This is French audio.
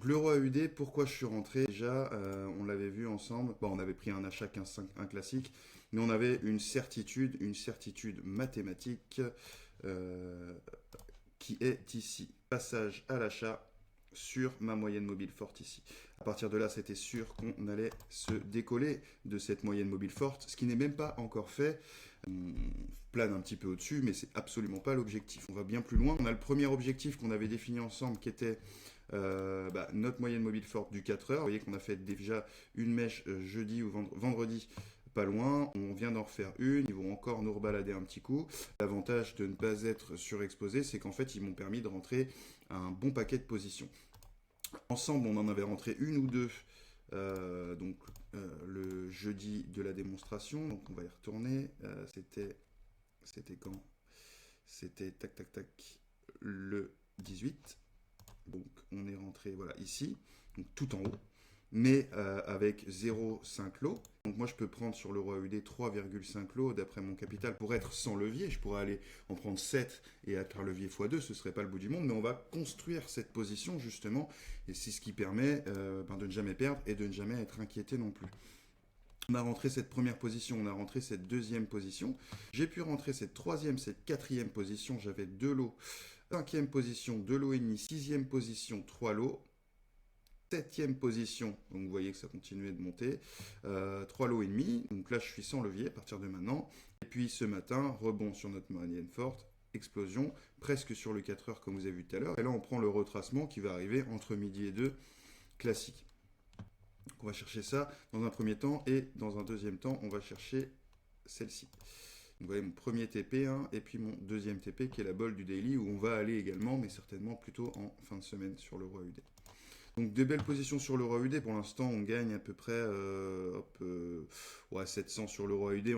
Donc l'euro AUD, pourquoi je suis rentré? Déjà, on l'avait vu ensemble. Bon, on avait pris un achat 15,5, un classique, mais on avait une certitude mathématique euh, qui est ici. Passage à l'achat sur ma moyenne mobile forte ici. À partir de là, c'était sûr qu'on allait se décoller de cette moyenne mobile forte, ce qui n'est même pas encore fait. On plane un petit peu au-dessus, mais c'est absolument pas l'objectif. On va bien plus loin. On a le premier objectif qu'on avait défini ensemble qui était notre moyenne mobile forte du 4 heures. Vous voyez qu'on a fait déjà une mèche jeudi ou vendredi pas loin, on vient d'en refaire une, ils vont encore nous rebalader un petit coup. L'avantage de ne pas être surexposé, c'est qu'en fait, ils m'ont permis de rentrer un bon paquet de positions. Ensemble, on en avait rentré une ou deux, le jeudi de la démonstration, donc on va y retourner. C'était quand? C'était tac tac tac le 18. Donc on est rentré voilà ici, donc tout en haut, mais avec 0,5 lots. Donc moi je peux prendre sur l'euro AUD 3,5 lots d'après mon capital pour être sans levier. Je pourrais aller en prendre 7 et être un levier x2, ce serait pas le bout du monde, mais on va construire cette position justement, et c'est ce qui permet de ne jamais perdre et de ne jamais être inquiété non plus. On a rentré cette première position, on a rentré cette deuxième position. J'ai pu rentrer cette troisième, cette quatrième position, j'avais 2 lots. Cinquième position, 2 lots et demi. Sixième position, 3 lots. Septième position, donc vous voyez que ça continuait de monter. 3 lots et demi, donc là je suis sans levier à partir de maintenant. Et puis ce matin, rebond sur notre moyenne forte, explosion, presque sur le 4 heures comme vous avez vu tout à l'heure. Et là on prend le retracement qui va arriver entre midi et 2, classique. Donc on va chercher ça dans un premier temps et dans un deuxième temps on va chercher celle-ci. Vous voyez mon premier TP et puis mon deuxième TP qui est la bol du daily où on va aller également, mais certainement plutôt en fin de semaine sur l'euro AUD. Donc des belles positions sur l'euro AUD. Pour l'instant, on gagne à peu près 700 sur l'euro AUD.